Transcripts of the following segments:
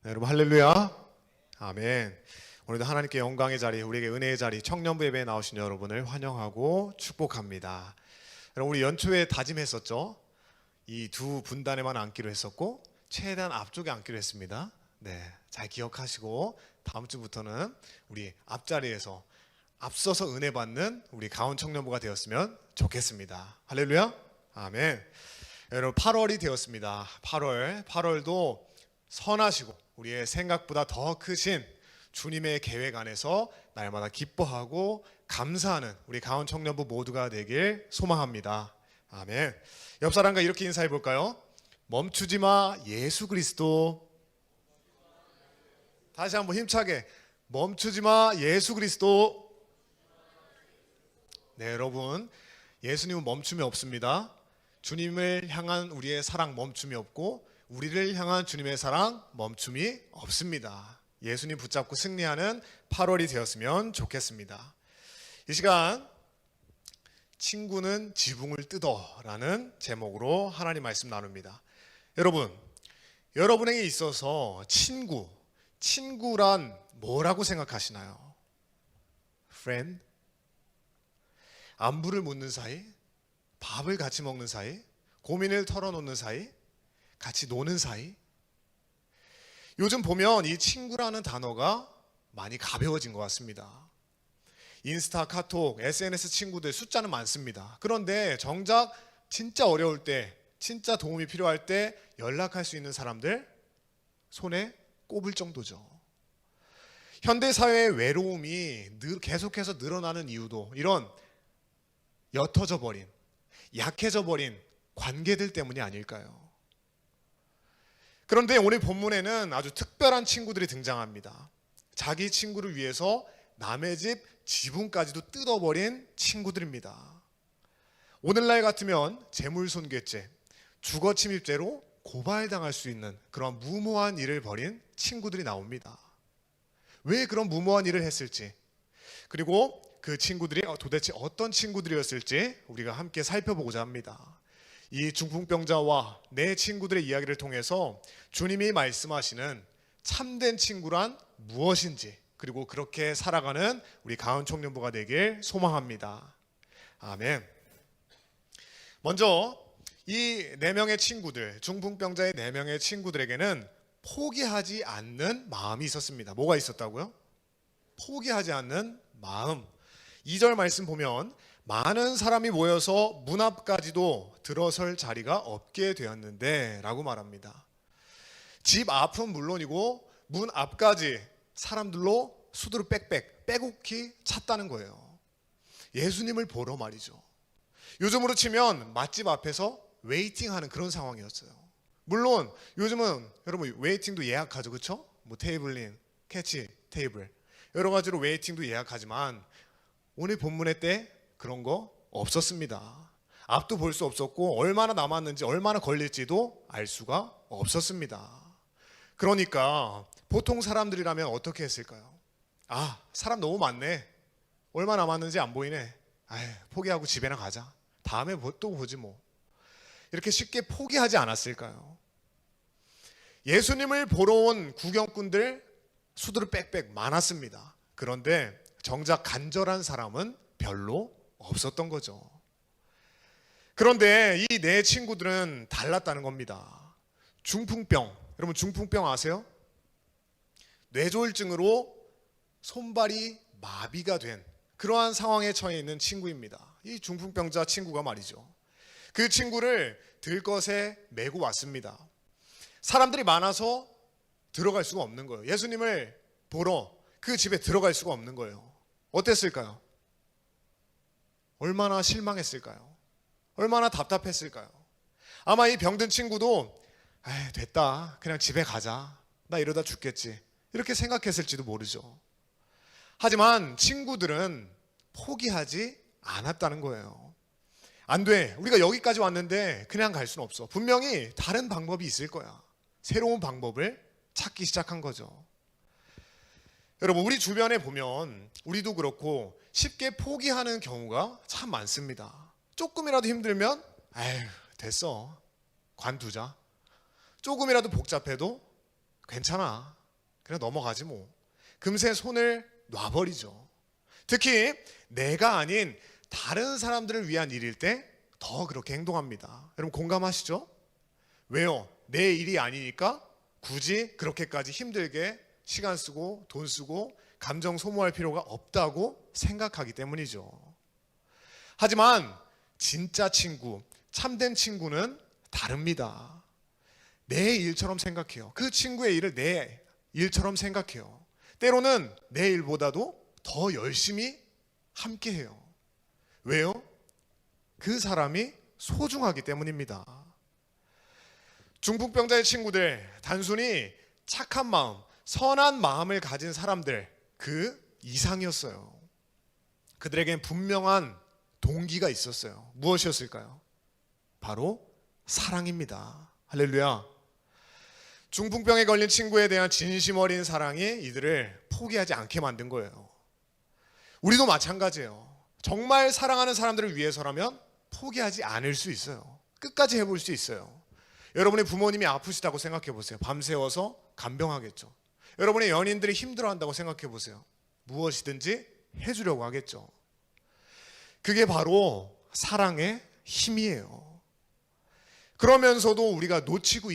네, 여러분 할렐루야. 아멘. 오늘도 하나님께 영광의 자리, 우리에게 은혜의 자리, 청년부 예배에 나오신 여러분을 환영하고 축복합니다. 여러분 우리 연초에 다짐했었죠. 이 두 분단에만 앉기로 했었고 최대한 앞쪽에 앉기로 했습니다. 네, 잘 기억하시고 다음 주부터는 우리 앞자리에서 앞서서 은혜 받는 우리 가온 청년부가 되었으면 좋겠습니다. 할렐루야. 아멘. 여러분 8월이 되었습니다. 8월도 선하시고 우리의 생각보다 더 크신 주님의 계획 안에서 날마다 기뻐하고 감사하는 우리 가온 청년부 모두가 되길 소망합니다. 아멘. 옆 사람과 이렇게 인사해 볼까요? 멈추지 마 예수 그리스도. 다시 한번 힘차게 멈추지 마 예수 그리스도. 네, 여러분 예수님은 멈춤이 없습니다. 주님을 향한 우리의 사랑 멈춤이 없고 우리를 향한 주님의 사랑 멈춤이 없습니다. 예수님 붙잡고 승리하는 8월이 되었으면 좋겠습니다. 이 시간 친구는 지붕을 뜯어라는 제목으로 하나님 말씀 나눕니다. 여러분에게 있어서 친구란 뭐라고 생각하시나요? Friend? 안부를 묻는 사이? 밥을 같이 먹는 사이? 고민을 털어놓는 사이? 같이 노는 사이? 요즘 보면 이 친구라는 단어가 많이 가벼워진 것 같습니다. 인스타, 카톡, SNS 친구들 숫자는 많습니다. 그런데 정작 진짜 어려울 때, 진짜 도움이 필요할 때 연락할 수 있는 사람들 손에 꼽을 정도죠. 현대사회의 외로움이 계속해서 늘어나는 이유도 이런 옅어져 버린, 약해져 버린 관계들 때문이 아닐까요? 그런데 오늘 본문에는 아주 특별한 친구들이 등장합니다. 자기 친구를 위해서 남의 집 지붕까지도 뜯어버린 친구들입니다. 오늘날 같으면 재물손괴죄, 주거침입죄로 고발당할 수 있는 그런 무모한 일을 벌인 친구들이 나옵니다. 왜 그런 무모한 일을 했을지, 그리고 그 친구들이 도대체 어떤 친구들이었을지 우리가 함께 살펴보고자 합니다. 이 중풍병자와 내 친구들의 이야기를 통해서 주님이 말씀하시는 참된 친구란 무엇인지, 그리고 그렇게 살아가는 우리 가온 청년부가 되길 소망합니다. 아멘. 먼저 이 4명의 친구들, 중풍병자의 4명의 친구들에게는 포기하지 않는 마음이 있었습니다. 뭐가 있었다고요? 포기하지 않는 마음. 2절 말씀 보면 많은 사람이 모여서 문 앞까지도 들어설 자리가 없게 되었는데 라고 말합니다. 집 앞은 물론이고 문 앞까지 사람들로 수두룩 빼곡히 찼다는 거예요. 예수님을 보러 말이죠. 요즘으로 치면 맛집 앞에서 웨이팅하는 그런 상황이었어요. 물론 요즘은 여러분 웨이팅도 예약하죠, 그렇죠? 뭐 테이블링, 캐치 테이블 여러 가지로 웨이팅도 예약하지만 오늘 본문의 때 그런 거 없었습니다. 앞도 볼 수 없었고 얼마나 남았는지 얼마나 걸릴지도 알 수가 없었습니다. 그러니까 보통 사람들이라면 어떻게 했을까요? 아, 사람 너무 많네. 얼마 남았는지 안 보이네. 아휴, 포기하고 집에나 가자. 다음에 또 보지 뭐. 이렇게 쉽게 포기하지 않았을까요? 예수님을 보러 온 구경꾼들 수두룩 빽빽 많았습니다. 그런데 정작 간절한 사람은 별로 없었던 거죠. 그런데 이 네 친구들은 달랐다는 겁니다. 중풍병, 여러분 중풍병 아세요? 뇌졸중으로 손발이 마비가 된 그러한 상황에 처해 있는 친구입니다. 이 중풍병자 친구가 말이죠. 그 친구를 들것에 메고 왔습니다. 사람들이 많아서 들어갈 수가 없는 거예요. 예수님을 보러 그 집에 들어갈 수가 없는 거예요. 어땠을까요? 얼마나 실망했을까요? 얼마나 답답했을까요? 아마 이 병든 친구도 됐다, 그냥 집에 가자, 나 이러다 죽겠지, 이렇게 생각했을지도 모르죠. 하지만 친구들은 포기하지 않았다는 거예요. 안 돼, 우리가 여기까지 왔는데 그냥 갈 수는 없어. 분명히 다른 방법이 있을 거야. 새로운 방법을 찾기 시작한 거죠. 여러분 우리 주변에 보면 우리도 그렇고 쉽게 포기하는 경우가 참 많습니다. 조금이라도 힘들면 됐어, 관두자. 조금이라도 복잡해도 괜찮아. 그냥 넘어가지 뭐. 금세 손을 놔버리죠. 특히 내가 아닌 다른 사람들을 위한 일일 때 더 그렇게 행동합니다. 여러분 공감하시죠? 왜요? 내 일이 아니니까 굳이 그렇게까지 힘들게 시간 쓰고 돈 쓰고 감정 소모할 필요가 없다고 생각하기 때문이죠. 하지만 진짜 친구, 참된 친구는 다릅니다. 내 일처럼 생각해요. 그 친구의 일을 내 일처럼 생각해요. 때로는 내 일보다도 더 열심히 함께해요. 왜요? 그 사람이 소중하기 때문입니다. 중풍병자의 친구들, 단순히 착한 마음, 선한 마음을 가진 사람들 그 이상이었어요. 그들에겐 분명한 동기가 있었어요. 무엇이었을까요? 바로 사랑입니다. 할렐루야. 중풍병에 걸린 친구에 대한 진심 어린 사랑이 이들을 포기하지 않게 만든 거예요. 우리도 마찬가지예요. 정말 사랑하는 사람들을 위해서라면 포기하지 않을 수 있어요. 끝까지 해볼 수 있어요. 여러분의 부모님이 아프시다고 생각해 보세요. 밤새워서 간병하겠죠. 여러분의 연인들이 힘들어한다고 생각해 보세요. 무엇이든지 해주려고 하겠죠. 그게 바로 사랑의 힘이에요. 그러면서도 우리가 놓치고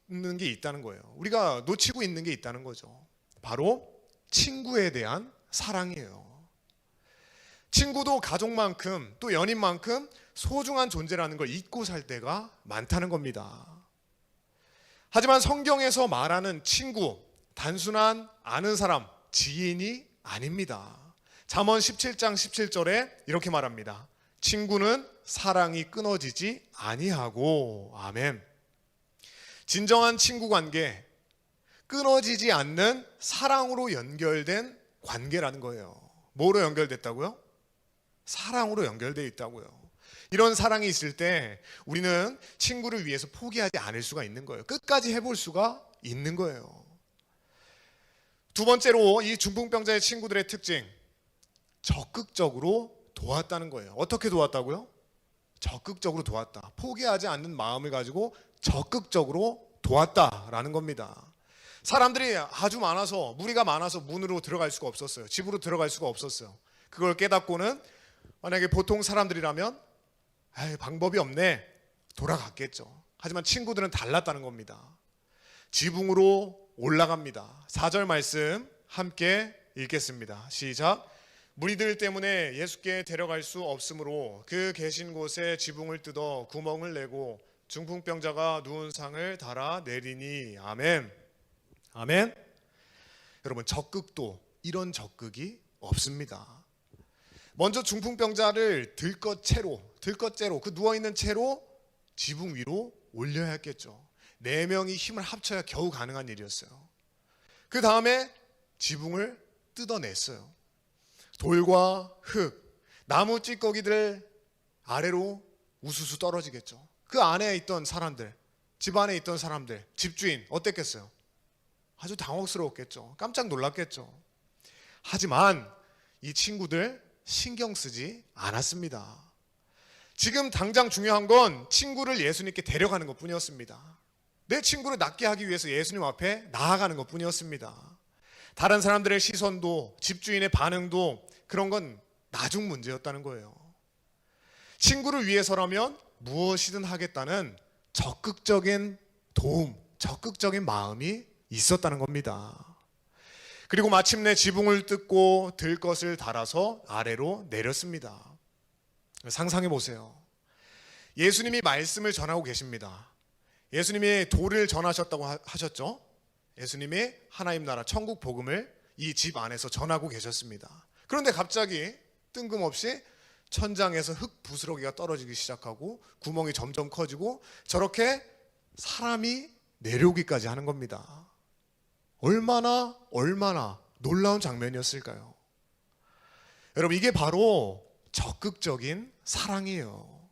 있는 게 있다는 거예요. 우리가 놓치고 있는 게 있다는 거죠. 바로 친구에 대한 사랑이에요. 친구도 가족만큼 또 연인만큼 소중한 존재라는 걸 잊고 살 때가 많다는 겁니다. 하지만 성경에서 말하는 친구, 단순한 아는 사람, 지인이 아닙니다. 잠언 17장 17절에 이렇게 말합니다. 친구는 사랑이 끊어지지 아니하고. 아멘. 진정한 친구 관계, 끊어지지 않는 사랑으로 연결된 관계라는 거예요. 뭐로 연결됐다고요? 사랑으로 연결되어 있다고요. 이런 사랑이 있을 때 우리는 친구를 위해서 포기하지 않을 수가 있는 거예요. 끝까지 해볼 수가 있는 거예요. 두 번째로 이 중풍병자의 친구들의 특징, 적극적으로 도왔다는 거예요. 어떻게 도왔다고요? 적극적으로 도왔다. 포기하지 않는 마음을 가지고 적극적으로 도왔다라는 겁니다. 사람들이 아주 많아서, 무리가 많아서 문으로 들어갈 수가 없었어요. 집으로 들어갈 수가 없었어요. 그걸 깨닫고는 만약에 보통 사람들이라면 방법이 없네, 돌아갔겠죠. 하지만 친구들은 달랐다는 겁니다. 지붕으로 올라갑니다. 4절 말씀 함께 읽겠습니다. 시작. 무리들 때문에 예수께 데려갈 수 없으므로 그 계신 곳에 지붕을 뜯어 구멍을 내고 중풍병자가 누운 상을 달아 내리니. 아멘. 아멘. 여러분, 적극도 이런 적극이 없습니다. 먼저 중풍병자를 들것째로 그 누워있는 채로 지붕 위로 올려야 했겠죠. 4명이 힘을 합쳐야 겨우 가능한 일이었어요. 그 다음에 지붕을 뜯어냈어요. 돌과 흙, 나무 찌꺼기들 아래로 우수수 떨어지겠죠. 그 안에 있던 사람들, 집 안에 있던 사람들, 집주인 어땠겠어요? 아주 당혹스러웠겠죠. 깜짝 놀랐겠죠. 하지만 이 친구들 신경 쓰지 않았습니다. 지금 당장 중요한 건 친구를 예수님께 데려가는 것 뿐이었습니다. 내 친구를 낫게 하기 위해서 예수님 앞에 나아가는 것 뿐이었습니다. 다른 사람들의 시선도, 집주인의 반응도 그런 건 나중 문제였다는 거예요. 친구를 위해서라면 무엇이든 하겠다는 적극적인 도움, 적극적인 마음이 있었다는 겁니다. 그리고 마침내 지붕을 뜯고 들것을 달아서 아래로 내렸습니다. 상상해 보세요. 예수님이 말씀을 전하고 계십니다. 예수님이 도를 전하셨다고 하셨죠. 예수님이 하나님 나라 천국 복음을 이 집 안에서 전하고 계셨습니다. 그런데 갑자기 뜬금없이 천장에서 흙 부스러기가 떨어지기 시작하고 구멍이 점점 커지고 저렇게 사람이 내려오기까지 하는 겁니다. 얼마나 놀라운 장면이었을까요? 여러분, 이게 바로 적극적인 사랑이에요.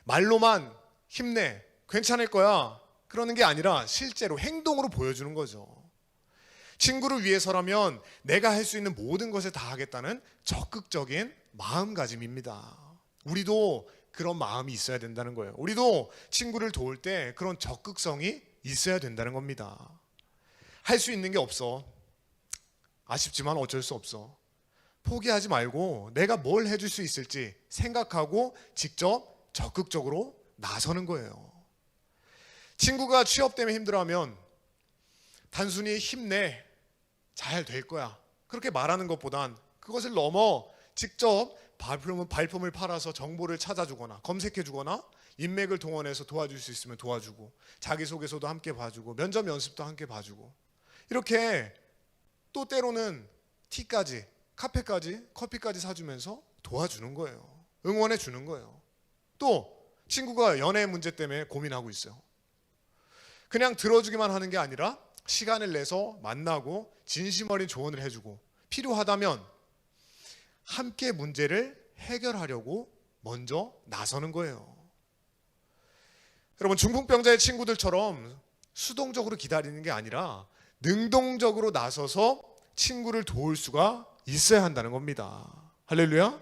말로만 힘내, 괜찮을 거야, 그러는 게 아니라 실제로 행동으로 보여주는 거죠. 친구를 위해서라면 내가 할 수 있는 모든 것을 다 하겠다는 적극적인 마음가짐입니다. 우리도 그런 마음이 있어야 된다는 거예요. 우리도 친구를 도울 때 그런 적극성이 있어야 된다는 겁니다. 할 수 있는 게 없어. 아쉽지만 어쩔 수 없어. 포기하지 말고 내가 뭘 해줄 수 있을지 생각하고 직접 적극적으로 나서는 거예요. 친구가 취업 때문에 힘들어하면 단순히 힘내, 잘 될 거야, 그렇게 말하는 것보단 그것을 넘어 직접 발품을 팔아서 정보를 찾아주거나 검색해주거나 인맥을 동원해서 도와줄 수 있으면 도와주고, 자기소개서도 함께 봐주고, 면접 연습도 함께 봐주고, 이렇게 또 때로는 티까지, 카페까지, 커피까지 사주면서 도와주는 거예요. 응원해 주는 거예요. 또 친구가 연애 문제 때문에 고민하고 있어요. 그냥 들어주기만 하는 게 아니라 시간을 내서 만나고 진심 어린 조언을 해주고, 필요하다면 함께 문제를 해결하려고 먼저 나서는 거예요. 여러분, 중풍병자의 친구들처럼 수동적으로 기다리는 게 아니라 능동적으로 나서서 친구를 도울 수가 있어야 한다는 겁니다. 할렐루야.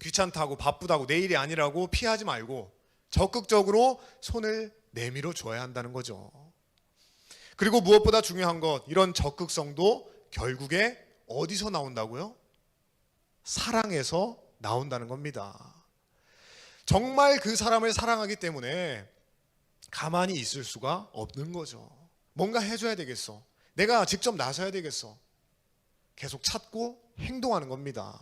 귀찮다고 바쁘다고 내일이 아니라고 피하지 말고 적극적으로 손을 내밀어 줘야 한다는 거죠. 그리고 무엇보다 중요한 것, 이런 적극성도 결국에 어디서 나온다고요? 사랑에서 나온다는 겁니다. 정말 그 사람을 사랑하기 때문에 가만히 있을 수가 없는 거죠. 뭔가 해줘야 되겠어. 내가 직접 나서야 되겠어. 계속 찾고 행동하는 겁니다.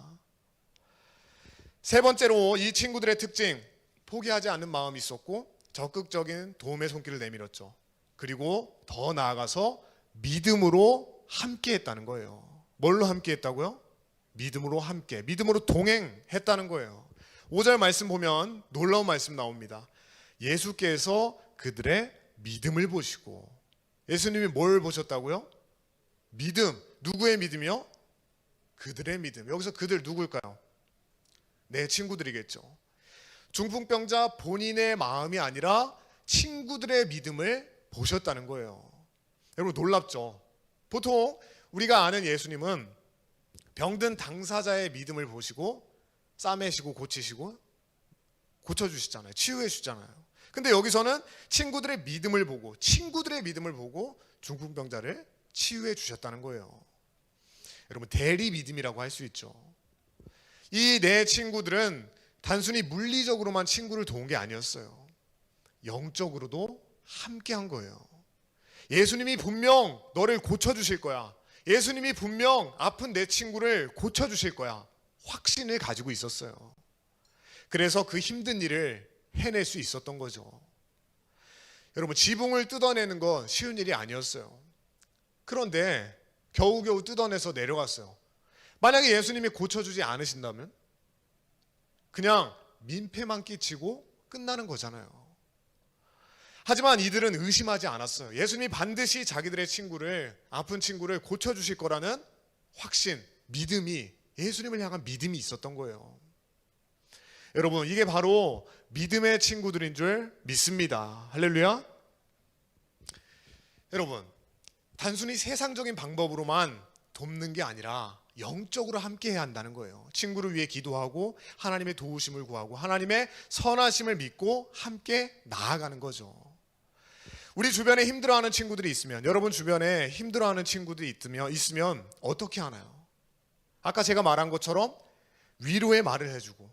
세 번째로 이 친구들의 특징, 포기하지 않는 마음이 있었고 적극적인 도움의 손길을 내밀었죠. 그리고 더 나아가서 믿음으로 함께 했다는 거예요. 뭘로 함께 했다고요? 믿음으로 함께, 믿음으로 동행했다는 거예요. 5절 말씀 보면 놀라운 말씀 나옵니다. 예수께서 그들의 믿음을 보시고. 예수님이 뭘 보셨다고요? 믿음. 누구의 믿음이요? 그들의 믿음. 여기서 그들 누굴까요? 내 친구들이겠죠. 중풍병자 본인의 마음이 아니라 친구들의 믿음을 보셨다는 거예요. 여러분, 놀랍죠? 보통 우리가 아는 예수님은 병든 당사자의 믿음을 보시고 싸매시고 고치시고 고쳐주시잖아요. 치유해 주시잖아요. 근데 여기서는 친구들의 믿음을 보고, 친구들의 믿음을 보고 중풍병자를 치유해 주셨다는 거예요. 여러분, 대리 믿음이라고 할 수 있죠. 이 네 친구들은 단순히 물리적으로만 친구를 도운 게 아니었어요. 영적으로도 함께 한 거예요. 예수님이 분명 너를 고쳐주실 거야. 예수님이 분명 아픈 내 친구를 고쳐주실 거야. 확신을 가지고 있었어요. 그래서 그 힘든 일을 해낼 수 있었던 거죠. 여러분, 지붕을 뜯어내는 건 쉬운 일이 아니었어요. 그런데 겨우겨우 뜯어내서 내려갔어요. 만약에 예수님이 고쳐주지 않으신다면 그냥 민폐만 끼치고 끝나는 거잖아요. 하지만 이들은 의심하지 않았어요. 예수님이 반드시 자기들의 친구를, 아픈 친구를 고쳐주실 거라는 확신, 믿음이, 예수님을 향한 믿음이 있었던 거예요. 여러분, 이게 바로 믿음의 친구들인 줄 믿습니다. 할렐루야. 여러분, 단순히 세상적인 방법으로만 돕는 게 아니라 영적으로 함께 해야 한다는 거예요. 친구를 위해 기도하고 하나님의 도우심을 구하고 하나님의 선하심을 믿고 함께 나아가는 거죠. 우리 주변에 힘들어하는 친구들이 있으면, 여러분 주변에 힘들어하는 친구들이 있으면 어떻게 하나요? 아까 제가 말한 것처럼 위로의 말을 해주고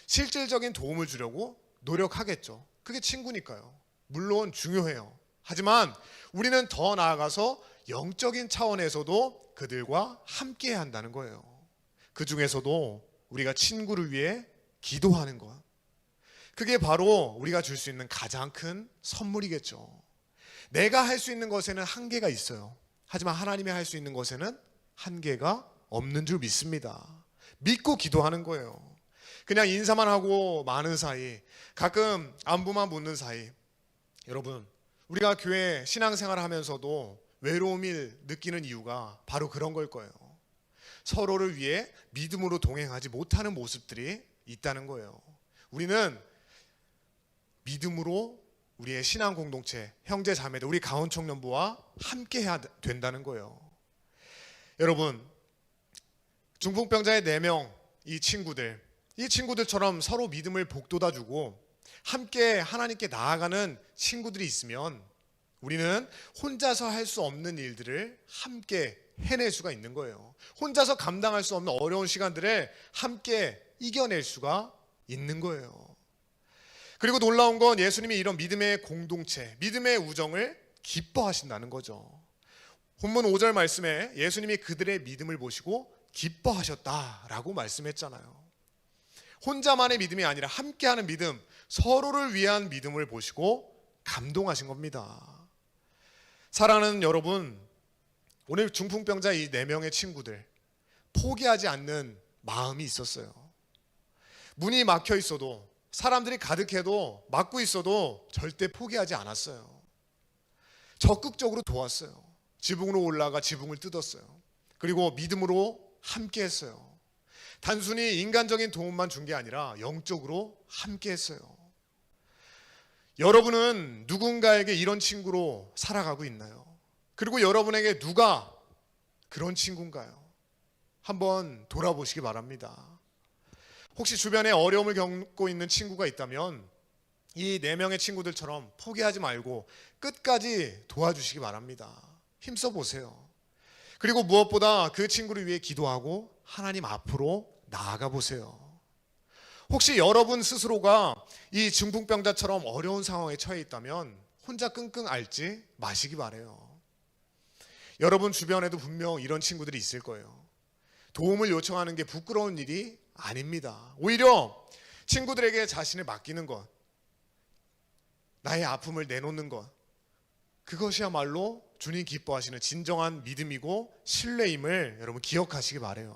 실질적인 도움을 주려고 노력하겠죠. 그게 친구니까요. 물론 중요해요. 하지만 우리는 더 나아가서 영적인 차원에서도 그들과 함께 해야 한다는 거예요. 그 중에서도 우리가 친구를 위해 기도하는 것, 그게 바로 우리가 줄 수 있는 가장 큰 선물이겠죠. 내가 할 수 있는 것에는 한계가 있어요. 하지만 하나님이 할 수 있는 것에는 한계가 없는 줄 믿습니다. 믿고 기도하는 거예요. 그냥 인사만 하고 마는 사이, 가끔 안부만 묻는 사이. 여러분, 우리가 교회 신앙생활을 하면서도 외로움을 느끼는 이유가 바로 그런 걸 거예요. 서로를 위해 믿음으로 동행하지 못하는 모습들이 있다는 거예요. 우리는 믿음으로 우리의 신앙 공동체, 형제 자매들, 우리 가온 청년부와 함께 해야 된다는 거예요. 여러분, 중풍병자의 4명, 이 친구들처럼 서로 믿음을 복돋아주고 함께 하나님께 나아가는 친구들이 있으면 우리는 혼자서 할 수 없는 일들을 함께 해낼 수가 있는 거예요. 혼자서 감당할 수 없는 어려운 시간들을 함께 이겨낼 수가 있는 거예요. 그리고 놀라운 건 예수님이 이런 믿음의 공동체, 믿음의 우정을 기뻐하신다는 거죠. 본문 5절 말씀에 예수님이 그들의 믿음을 보시고 기뻐하셨다라고 말씀했잖아요. 혼자만의 믿음이 아니라 함께하는 믿음, 서로를 위한 믿음을 보시고 감동하신 겁니다. 사랑하는 여러분, 오늘 중풍병자 이 4명의 친구들 포기하지 않는 마음이 있었어요. 문이 막혀 있어도, 사람들이 가득해도, 막고 있어도 절대 포기하지 않았어요. 적극적으로 도왔어요. 지붕으로 올라가 지붕을 뜯었어요. 그리고 믿음으로 함께 했어요. 단순히 인간적인 도움만 준 게 아니라 영적으로 함께 했어요. 여러분은 누군가에게 이런 친구로 살아가고 있나요? 그리고 여러분에게 누가 그런 친구인가요? 한번 돌아보시기 바랍니다. 혹시 주변에 어려움을 겪고 있는 친구가 있다면 이 4명의 친구들처럼 포기하지 말고 끝까지 도와주시기 바랍니다. 힘써 보세요. 그리고 무엇보다 그 친구를 위해 기도하고 하나님 앞으로 나아가 보세요. 혹시 여러분 스스로가 이 중풍병자처럼 어려운 상황에 처해 있다면 혼자 끙끙 앓지 마시기 바래요. 여러분 주변에도 분명 이런 친구들이 있을 거예요. 도움을 요청하는 게 부끄러운 일이 아닙니다. 오히려 친구들에게 자신을 맡기는 것, 나의 아픔을 내놓는 것, 그것이야말로 주님 기뻐하시는 진정한 믿음이고 신뢰임을 여러분 기억하시기 바래요.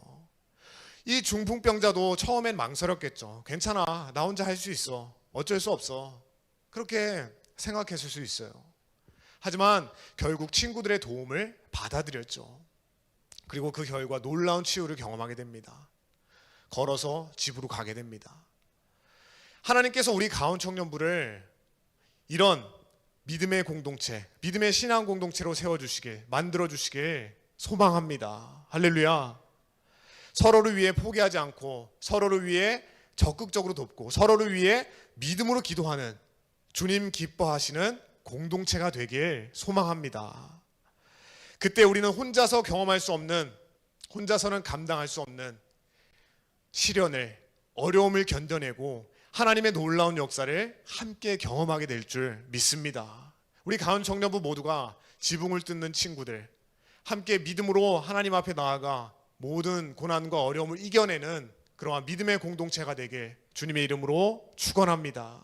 이 중풍병자도 처음엔 망설였겠죠. 괜찮아, 나 혼자 할 수 있어, 어쩔 수 없어, 그렇게 생각했을 수 있어요. 하지만 결국 친구들의 도움을 받아들였죠. 그리고 그 결과 놀라운 치유를 경험하게 됩니다. 걸어서 집으로 가게 됩니다. 하나님께서 우리 가온 청년부를 이런 믿음의 공동체, 믿음의 신앙 공동체로 세워주시길, 만들어주시길 소망합니다. 할렐루야. 서로를 위해 포기하지 않고 서로를 위해 적극적으로 돕고 서로를 위해 믿음으로 기도하는 주님 기뻐하시는 공동체가 되길 소망합니다. 그때 우리는 혼자서 경험할 수 없는, 혼자서는 감당할 수 없는 시련을, 어려움을 견뎌내고 하나님의 놀라운 역사를 함께 경험하게 될 줄 믿습니다. 우리 가은 청년부 모두가 지붕을 뜯는 친구들, 함께 믿음으로 하나님 앞에 나아가 모든 고난과 어려움을 이겨내는 그러한 믿음의 공동체가 되게 주님의 이름으로 축원합니다.